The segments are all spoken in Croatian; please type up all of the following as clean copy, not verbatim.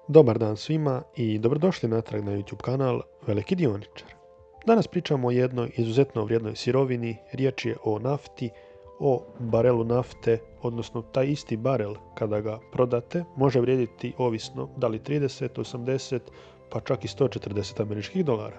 Dobar dan svima i dobrodošli natrag na YouTube kanal Veliki dioničar. Danas pričamo o jednoj izuzetno vrijednoj sirovini, riječ je o nafti, o barelu nafte, odnosno taj isti barel kada ga prodate može vrijediti ovisno da li 30, 80 pa čak i 140 američkih dolara.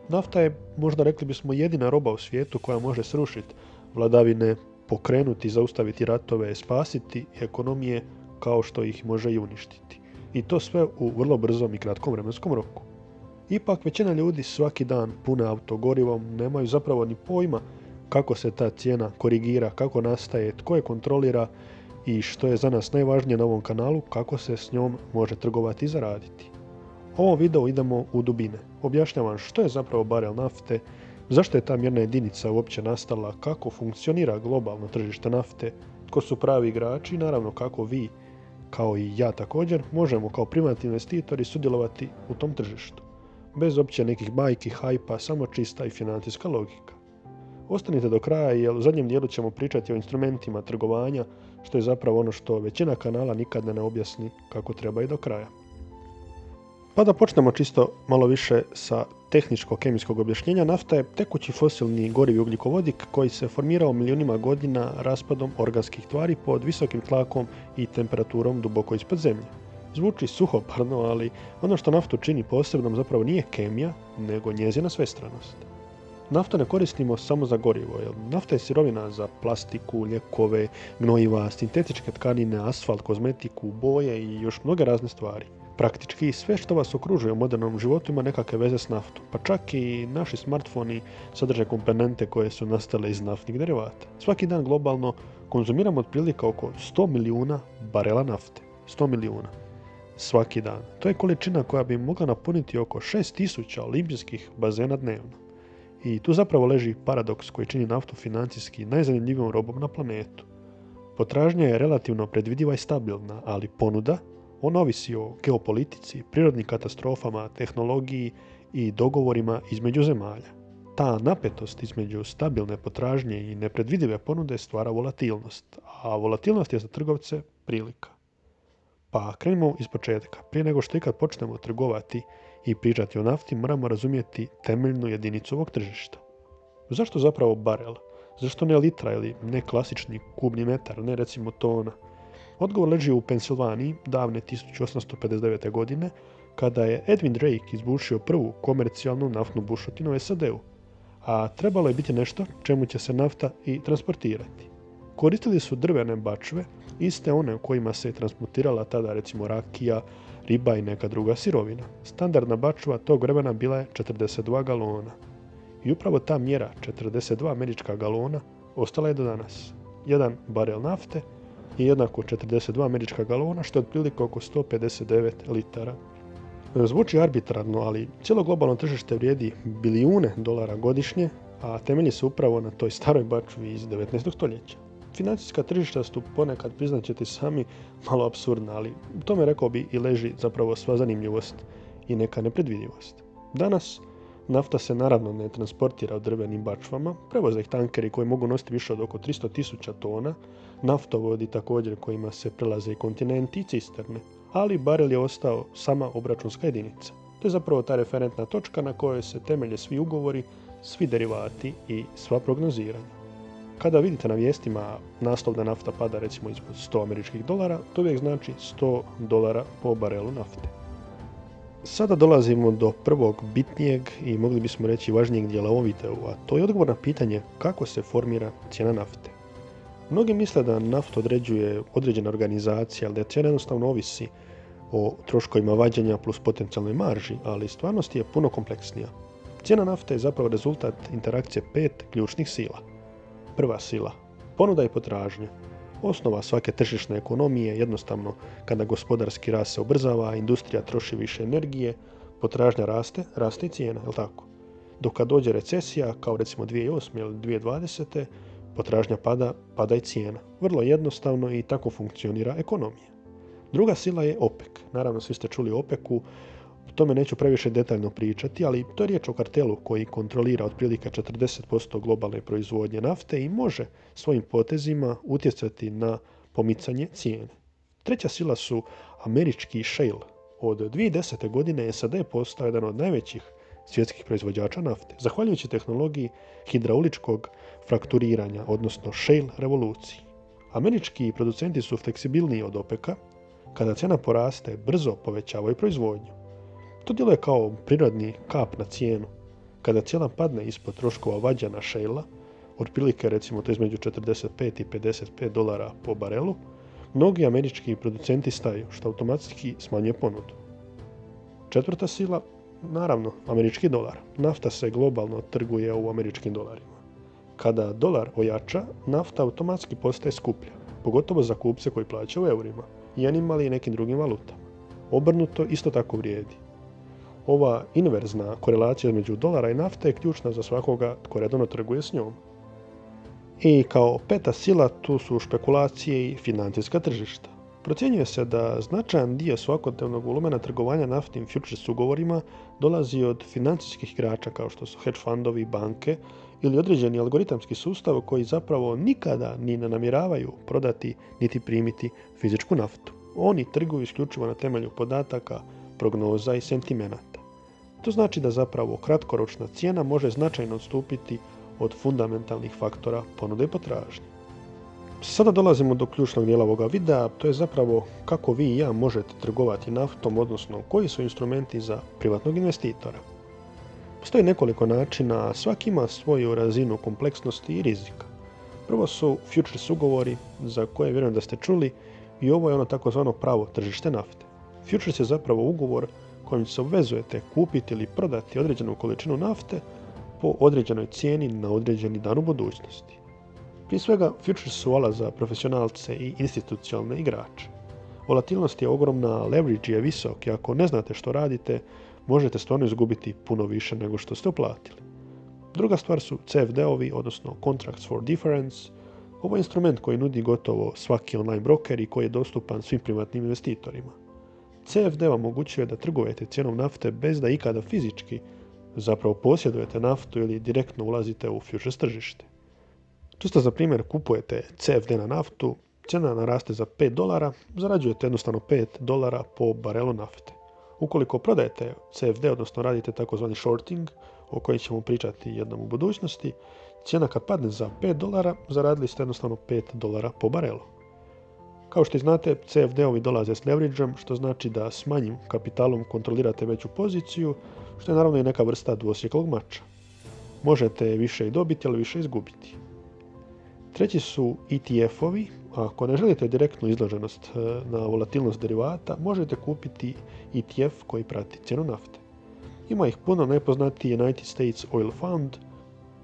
Nafta je, možda rekli bismo, jedina roba u svijetu koja može srušiti vladavine, pokrenuti, zaustaviti ratove, spasiti ekonomije kao što ih može i uništiti. I to sve u vrlo brzom i kratkom vremenskom roku. Ipak većina ljudi svaki dan pune autogorivom, nemaju zapravo ni pojma kako se ta cijena korigira, kako nastaje, tko je kontrolira i što je za nas najvažnije na ovom kanalu, kako se s njom može trgovati i zaraditi. U ovom videu idemo u dubine. Objašnjavam što je zapravo barel nafte, zašto je ta mjerna jedinica uopće nastala, kako funkcionira globalno tržište nafte, tko su pravi igrači i naravno kako vi, kao i ja također, možemo kao privatni investitori sudjelovati u tom tržištu. Bez opće nekih bajki, hajpa, samo čista i financijska logika. Ostanite do kraja jer u zadnjem dijelu ćemo pričati o instrumentima trgovanja, što je zapravo ono što većina kanala nikad ne objasni kako treba i do kraja. Pa da počnemo čisto malo više sa tehničko-kemijskog objašnjenja, nafta je tekući fosilni gorivi ugljikovodik koji se formirao milijunima godina raspadom organskih tvari pod visokim tlakom i temperaturom duboko ispod zemlje. Zvuči suhoparno, ali ono što naftu čini posebnom zapravo nije kemija, nego njezina svestranost. Naftu ne koristimo samo za gorivo, jer nafta je sirovina za plastiku, lijekove, gnojiva, sintetičke tkanine, asfalt, kozmetiku, boje i još mnoge razne stvari. Praktički sve što vas okružuje u modernom životu ima nekakve veze s naftom, pa čak i naši smartfoni sadrže komponente koje su nastale iz naftnih derivata. Svaki dan globalno konzumiramo otprilike oko 100 milijuna barela nafte. 100 milijuna. Svaki dan. To je količina koja bi mogla napuniti oko 6000 olimpijskih bazena dnevno. I tu zapravo leži paradoks koji čini naftu financijski najzanimljivijom robom na planetu. Potražnja je relativno predvidiva i stabilna, ali ponuda, on ovisi o geopolitici, prirodnim katastrofama, tehnologiji i dogovorima između zemalja. Ta napetost između stabilne potražnje i nepredvidive ponude stvara volatilnost, a volatilnost je za trgovce prilika. Pa krenimo iz početka. Prije nego što ikad počnemo trgovati i pričati o nafti, moramo razumjeti temeljnu jedinicu ovog tržišta. Zašto zapravo barel? Zašto ne litra ili ne klasični kubni metar, ne recimo tona? Odgovor leži u Pensilvaniji davne 1859. godine, kada je Edwin Drake izbušio prvu komercijalnu naftnu bušotinu u SAD-u, a trebalo je biti nešto čemu će se nafta i transportirati. Koristili su drvene bačve, iste one u kojima se transportirala tada recimo rakija, riba i neka druga sirovina. Standardna bačva tog vremena bila je 42 galona. I upravo ta mjera, 42 američka galona, ostala je do danas. Jedan barel nafte je jednako 42 američka galona, što je otprilike oko 159 litara. Zvuči arbitrarno, ali cijelo globalno tržište vrijedi bilijune dolara godišnje, a temelji se upravo na toj staroj bačvi iz 19. stoljeća. Financijska tržišta su ponekad, priznat ćete sami, malo apsurdna, ali u tome, rekao bi, i leži zapravo sva zanimljivost i neka nepredvidivost. Danas nafta se naravno ne transportira u drvenim bačvama, prevoze ih tankeri koji mogu nositi više od oko 300.000 tona, naftovodi također kojima se prelaze i kontinenti i cisterne, ali barel je ostao sama obračunska jedinica. To je zapravo ta referentna točka na kojoj se temelje svi ugovori, svi derivati i sva prognoziranja. Kada vidite na vijestima naslov da nafta pada recimo ispod 100 američkih dolara, to uvijek znači 100 dolara po barelu nafte. Sada dolazimo do prvog bitnijeg i mogli bismo reći važnijeg dijela ovog videa, a to je odgovor na pitanje kako se formira cijena nafte. Mnogi misle da naftu određuje određena organizacija, ali da cijena jednostavno ovisi o troškovima vađenja plus potencijalnoj marži, ali stvarnost je puno kompleksnija. Cijena nafte je zapravo rezultat interakcije 5 ključnih sila. Prva sila, ponuda i potražnja. Osnova svake tržišne ekonomije jednostavno kada gospodarski rast se ubrzava, industrija troši više energije, potražnja raste i cijena, je li tako? Dok kad dođe recesija, kao recimo 2008. ili 2020. potražnja pada i cijena. Vrlo jednostavno i tako funkcionira ekonomija. Druga sila je OPEC. Naravno, svi ste čuli o OPEC-u, o tome neću previše detaljno pričati, ali to je riječ o kartelu koji kontrolira otprilike 40% globalne proizvodnje nafte i može svojim potezima utjecati na pomicanje cijene. Treća sila su američki shale od 2010. godine SAD je postao jedan od najvećih svjetskih proizvođača nafte, zahvaljujući tehnologiji hidrauličkog frakturiranja, odnosno shale revoluciji. Američki producenti su fleksibilniji od OPEC-a, kada cijena poraste, brzo povećavaju proizvodnju. To djeluje kao prirodni kap na cijenu. Kada cijena padne ispod troškova vađana shale-a, otprilike recimo to između 45 i 55 dolara po barelu, mnogi američki producenti staju, što automatski smanjuje ponudu. Četvrta sila, naravno, američki dolar. Nafta se globalno trguje u američkim dolarima. Kada dolar ojača, nafta automatski postaje skuplja, pogotovo za kupce koji plaćaju u eurima, jenima ili nekim drugim valutama. Obrnuto isto tako vrijedi. Ova inverzna korelacija između dolara i nafte je ključna za svakoga tko redovno trguje s njom. I kao peta sila tu su špekulacije i financijska tržišta. Procjenjuje se da značajan dio svakodnevnog volumena trgovanja naftnim futures ugovorima dolazi od financijskih igrača kao što su hedge fundovi, banke ili određeni algoritamski sustav koji zapravo nikada ni ne namjeravaju prodati niti primiti fizičku naftu. Oni trguju isključivo na temelju podataka, prognoza i sentimenata. To znači da zapravo kratkoročna cijena može značajno odstupiti od fundamentalnih faktora ponude i potražnje. Sada dolazimo do ključnog dijela ovoga videa, to je zapravo kako vi i ja možete trgovati naftom, odnosno koji su instrumenti za privatnog investitora. Postoji nekoliko načina, a svaki ima svoju razinu kompleksnosti i rizika. Prvo su futures ugovori, za koje vjerujem da ste čuli, i ovo je ono takozvano pravo tržište nafte. Futures je zapravo ugovor kojim se obvezujete kupiti ili prodati određenu količinu nafte po određenoj cijeni na određeni dan u budućnosti. Prije svega, futures su alat za profesionalce i institucionalne igrače. Volatilnost je ogromna, leverage je visok i ako ne znate što radite, možete stvarno izgubiti puno više nego što ste uplatili. Druga stvar su CFD-ovi, odnosno Contracts for Difference. Ovo je instrument koji nudi gotovo svaki online broker i koji je dostupan svim privatnim investitorima. CFD vam omogućuje da trgujete cijenom nafte bez da ikada fizički zapravo posjedujete naftu ili direktno ulazite u futures tržište. Čisto za primjer, kupujete CFD na naftu, cijena naraste za $5, zarađujete jednostavno $5 po barelu nafte. Ukoliko prodajete CFD, odnosno radite takozvani shorting, o kojem ćemo pričati jednom u budućnosti, cijena kad padne za $5, zaradili ste jednostavno $5 po barelu. Kao što znate, CFD-ovi dolaze s leverage-em, što znači da s manjim kapitalom kontrolirate veću poziciju, što je naravno i neka vrsta dvosjeklog mača. Možete više i dobiti, ali više izgubiti. Treći su ETF-ovi. Ako ne želite direktnu izloženost na volatilnost derivata, možete kupiti ETF koji prati cijenu nafte. Ima ih puno, najpoznatiji United States Oil Fund.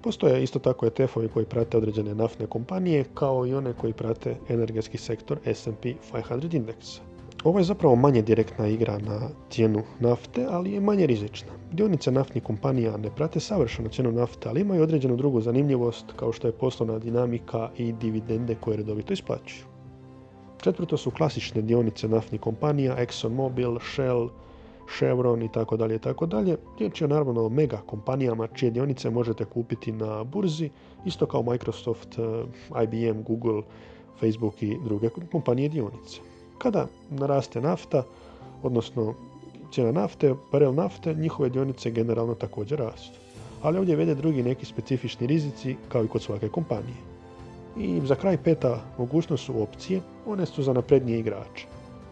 Postoje isto tako ETF-ovi koji prate određene naftne kompanije, kao i one koji prate energetski sektor S&P 500 indeksa. Ovo je zapravo manje direktna igra na cijenu nafte, ali je manje rizična. Dionice naftnih kompanija ne prate savršeno cijenu nafte, ali imaju određenu drugu zanimljivost, kao što je poslovna dinamika i dividende koje redovito isplaćuju. Četvrto su klasične dionice naftnih kompanija, ExxonMobil, Shell, Chevron itd. Riječ je naravno o mega kompanijama čije dionice možete kupiti na burzi, isto kao Microsoft, IBM, Google, Facebook i druge kompanije dionice. Kada naraste nafta, odnosno cijena nafte, barel nafte, njihove dionice generalno također rastu. Ali ovdje vede drugi neki specifični rizici kao i kod svake kompanije. I za kraj peta mogućnost su opcije, one su za naprednije igrače.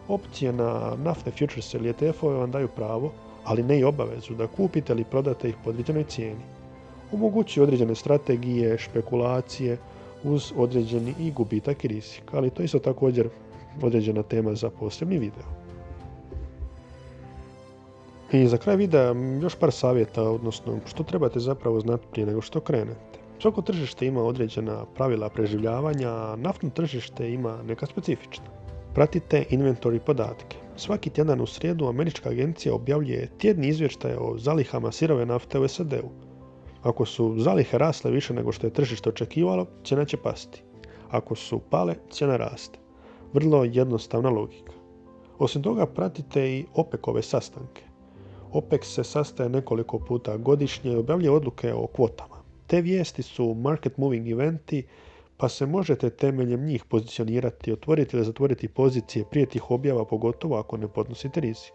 Opcije na naftne futures ili ETF-ove vam daju pravo, ali ne i obavezu da kupite ili prodate ih po određenoj cijeni. Omogućuju određene strategije, špekulacije uz određeni i gubitak i rizik, ali to je isto također određena tema za posebni video. I za kraj videa još par savjeta, odnosno što trebate zapravo znati prije nego što krenete. Svako tržište ima određena pravila preživljavanja, a naftno tržište ima neka specifična. Pratite inventory podatke. Svaki tjedan u srijedu američka agencija objavljuje tjedni izvještaj o zalihama sirove nafte u SAD-u. Ako su zalihe rasle više nego što je tržište očekivalo, cijena će pasti. Ako su pale, cijena raste. Vrlo jednostavna logika. Osim toga, pratite i OPEC-ove sastanke. OPEC se sastaje nekoliko puta godišnje i objavljuje odluke o kvotama. Te vijesti su market moving eventi, pa se možete temeljem njih pozicionirati, otvoriti ili zatvoriti pozicije prije tih objava, pogotovo ako ne podnosite rizik.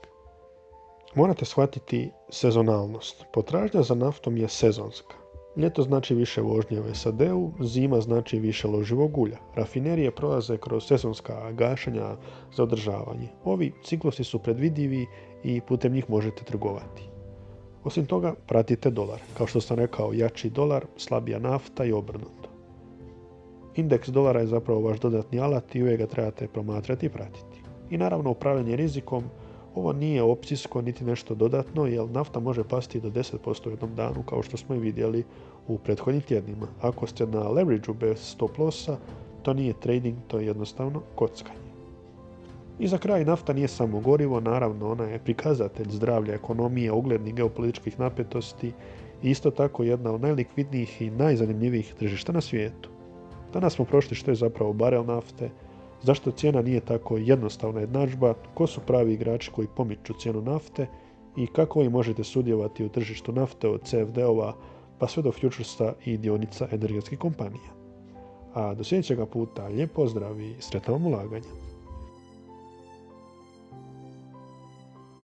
Morate shvatiti sezonalnost. Potražnja za naftom je sezonska. Ljeto znači više vožnje u SAD-u, zima znači više loživog ulja. Rafinerije prolaze kroz sezonska gašenja za održavanje. Ovi ciklusi su predvidivi i putem njih možete trgovati. Osim toga, pratite dolar. Kao što sam rekao, jači dolar, slabija nafta i obrnuto. Indeks dolara je zapravo vaš dodatni alat i uvijek ga trebate promatrati i pratiti. I naravno, upravljanje rizikom, ovo nije opcijsko niti nešto dodatno, jer nafta može pasti do 10% u jednom danu, kao što smo i vidjeli u prethodnim tjednima. Ako ste na leverageu bez stop lossa, to nije trading, to je jednostavno kockanje. I za kraj, nafta nije samo gorivo, naravno ona je prikazatelj zdravlja ekonomije, uglednih geopolitičkih napetosti i isto tako jedna od najlikvidnijih i najzanimljivijih tržišta na svijetu. Danas smo prošli što je zapravo barel nafte, zašto cijena nije tako jednostavna jednadžba, ko su pravi igrači koji pomiču cijenu nafte i kako vi možete sudjelovati u tržištu nafte od CFD-ova pa sve do futuresa i dionica energetskih kompanija. A do sljedećega puta lijep pozdrav i sretna vam ulaganja!